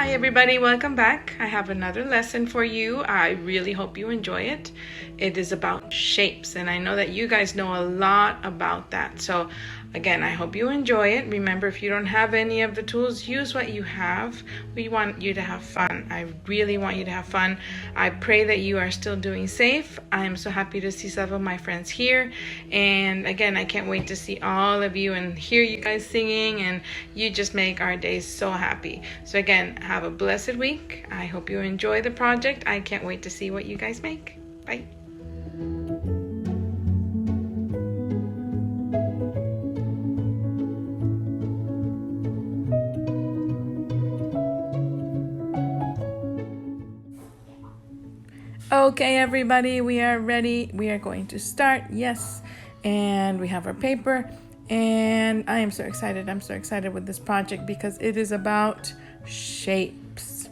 Hi everybody, welcome back. I have another lesson for you. I really hope you enjoy it. It is about shapes, and I know that you guys know a lot about that. So again, I hope you enjoy it. Remember, if you don't have any of the tools, use what you have. We want you to have fun. I really want you to have fun. I pray that you are still doing safe. I am so happy to see some of my friends here. And again, I can't wait to see all of you and hear you guys singing, and you just make our days so happy. So again, have a blessed week. I hope you enjoy the project. I can't wait to see what you guys make. Bye. Okay, everybody, we are ready. We are going to start. Yes. And we have our paper. And I am so excited. I'm so excited with this project because it is about shapes.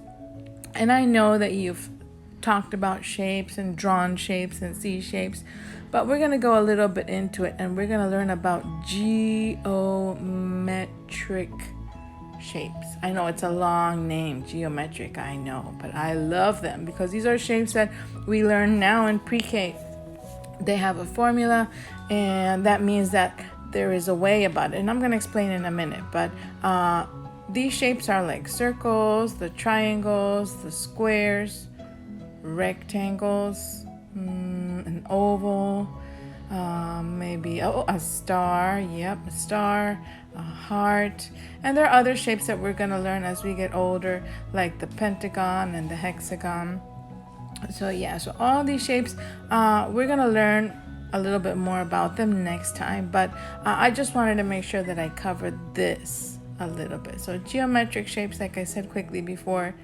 And I know that you've talked about shapes and drawn shapes and see shapes, but we're going to go a little bit into it, and we're going to learn about geometric shapes. I know it's a long name, geometric, I know, but I love them because these are shapes that we learn now in pre-K. They have a formula, and that means that there is a way about it, and I'm going to explain in a minute. But these shapes are like circles, the triangles, the squares, rectangles, an oval, maybe a star, a star, a heart. And there are other shapes that we're going to learn as we get older, like the pentagon and the hexagon. So all these shapes, we're going to learn a little bit more about them next time, but I just wanted to make sure that I covered this a little bit. So geometric shapes, like I said quickly before,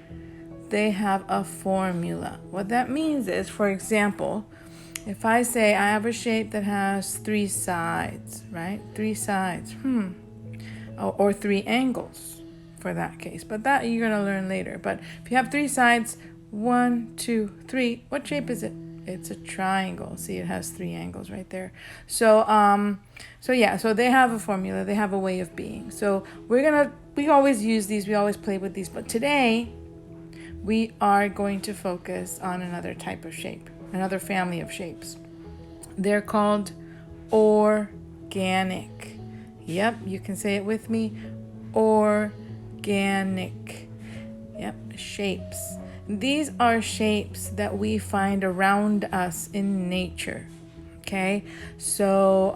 they have a formula. What that means is, for example, if I say I have a shape that has 3 sides, right? 3 sides, or 3 angles for that case, but that you're going to learn later. But if you have 3 sides, 1, 2, 3, what shape is it? It's a triangle. See, it has 3 angles right there. So they have a formula. They have a way of being. So we always use these. We always play with these. But today, we are going to focus on another type of shape, another family of shapes. They're called organic. Yep, you can say it with me. Organic. Yep, shapes. These are shapes that we find around us in nature. Okay, so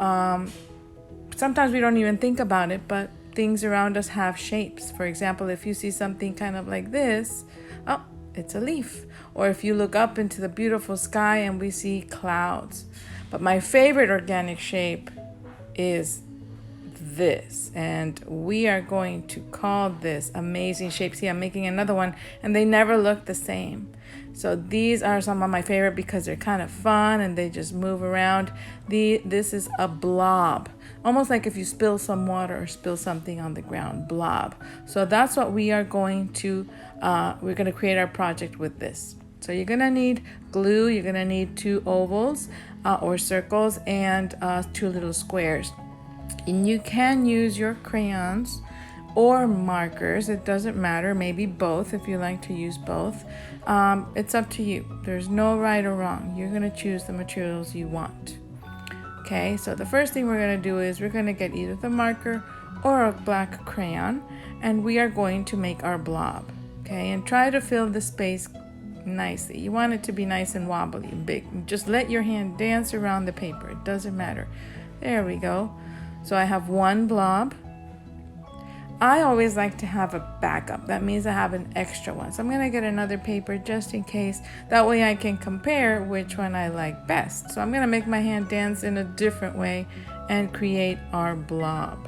sometimes we don't even think about it, but things around us have shapes. For example, if you see something kind of like this, oh, it's a leaf. Or if you look up into the beautiful sky and we see clouds. But my favorite organic shape is this, and we are going to call this amazing shape. See, I'm making another one, and they never look the same. So these are some of my favorite because they're kind of fun and they just move around. This is a blob, almost like if you spill some water or spill something on the ground, blob. So that's what we are going to we're going to create our project with this. So you're going to need glue, you're going to need 2 ovals or circles, and 2 little squares. And you can use your crayons or markers. It doesn't matter. Maybe both if you like to use both. It's up to you. There's no right or wrong. You're going to choose the materials you want. Okay, so the first thing we're going to do is we're going to get either the marker or a black crayon, and we are going to make our blob. Okay, and try to fill the space nicely. You want it to be nice and wobbly and big. Just let your hand dance around the paper. It doesn't matter. There we go. So I have 1 blob. I always like to have a backup. That means I have an extra one. So I'm going to get another paper just in case. That way I can compare which one I like best. So I'm going to make my hand dance in a different way and create our blob.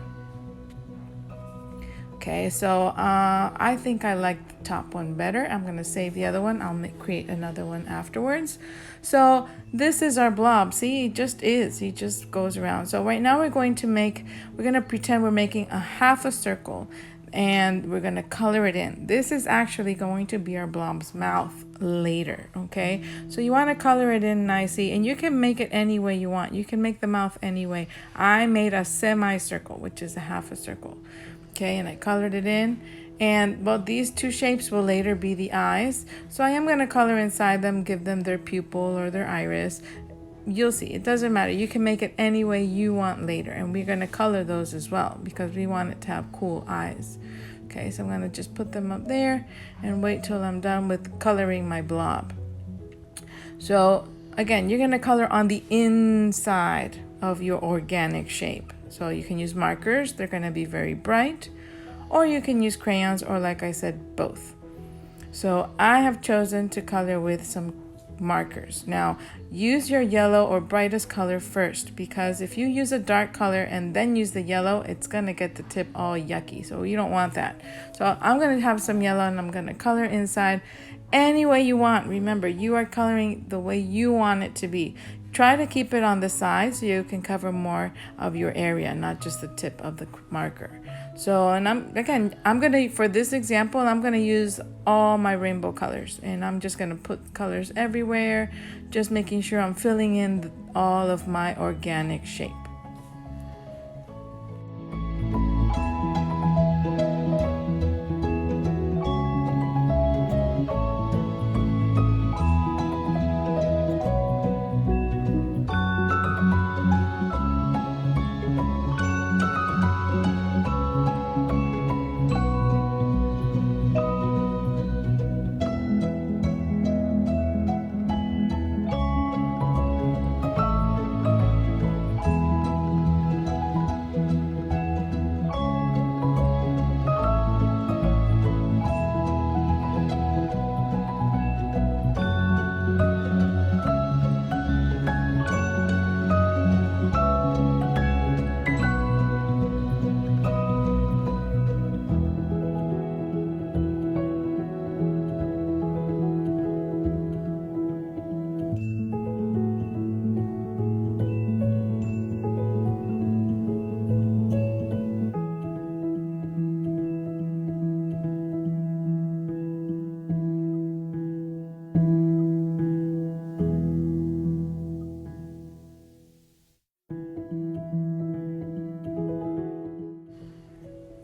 Okay, so I think I like the top one better. I'm going to save the other one. I'll create another one afterwards. So this is our blob. See, he just goes around. So right now we're going to pretend we're making a half a circle, and we're going to color it in. This is actually going to be our blob's mouth later, okay? So you want to color it in nicely, and you can make it any way you want. You can make the mouth any way. I made a semicircle, which is a half a circle. Okay, and I colored it in. And well, these two shapes will later be the eyes. So I am going to color inside them, give them their pupil or their iris. You'll see, it doesn't matter. You can make it any way you want later. And we're going to color those as well because we want it to have cool eyes. Okay, so I'm going to just put them up there and wait till I'm done with coloring my blob. So again, you're going to color on the inside of your organic shape. So you can use markers. They're going to be very bright. Or you can use crayons, or like I said, both. So I have chosen to color with some markers. Now, use your yellow or brightest color first, because if you use a dark color and then use the yellow, it's going to get the tip all yucky. So you don't want that. So I'm going to have some yellow and I'm going to color inside any way you want. Remember, you are coloring the way you want it to be. Try to keep it on the side so you can cover more of your area, not just the tip of the marker. So, and I'm gonna, for this example, I'm gonna use all my rainbow colors, and I'm just gonna put colors everywhere, just making sure I'm filling in all of my organic shape.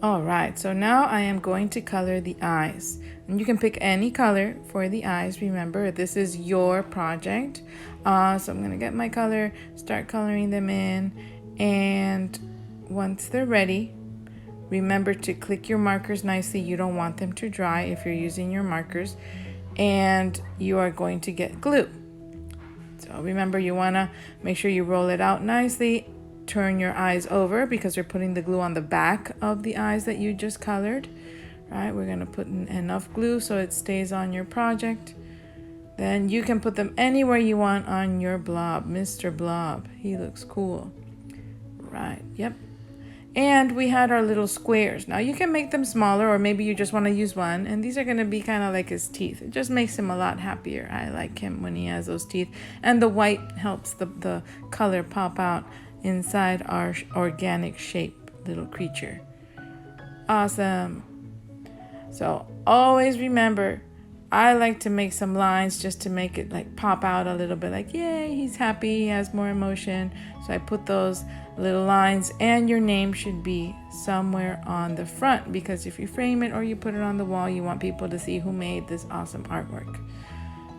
All right, so now I am going to color the eyes. And you can pick any color for the eyes. Remember, this is your project. So I'm gonna get my color, start coloring them in. And once they're ready, remember to click your markers nicely. You don't want them to dry if you're using your markers. And you are going to get glue. So remember, you wanna make sure you roll it out nicely. Turn your eyes over because we're putting the glue on the back of the eyes that you just colored. Right, we're gonna put in enough glue so it stays on your project. Then you can put them anywhere you want on your blob. Mr. Blob, he looks cool. Right, yep. And we had our little squares. Now you can make them smaller, or maybe you just want to use one. And these are going to be kind of like his teeth. It just makes him a lot happier. I like him when he has those teeth. And the white helps the color pop out inside our organic shape little creature. Awesome. So always remember, I like to make some lines just to make it like pop out a little bit, like, yay, he's happy, he has more emotion. So I put those little lines, and your name should be somewhere on the front, because if you frame it or you put it on the wall, you want people to see who made this awesome artwork.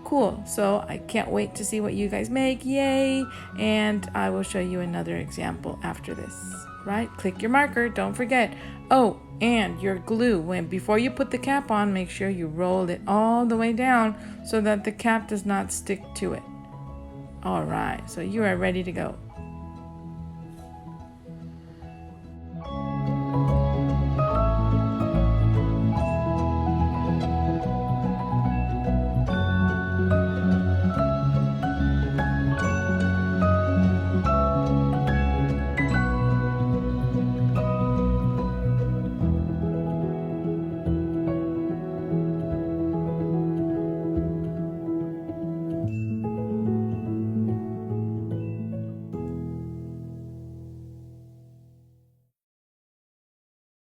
Cool. So I can't wait to see what you guys make. Yay. And I will show you another example after this. Right? Click your marker. Don't forget. Oh, and your glue. Before you put the cap on, make sure you roll it all the way down so that the cap does not stick to it. All right. So you are ready to go.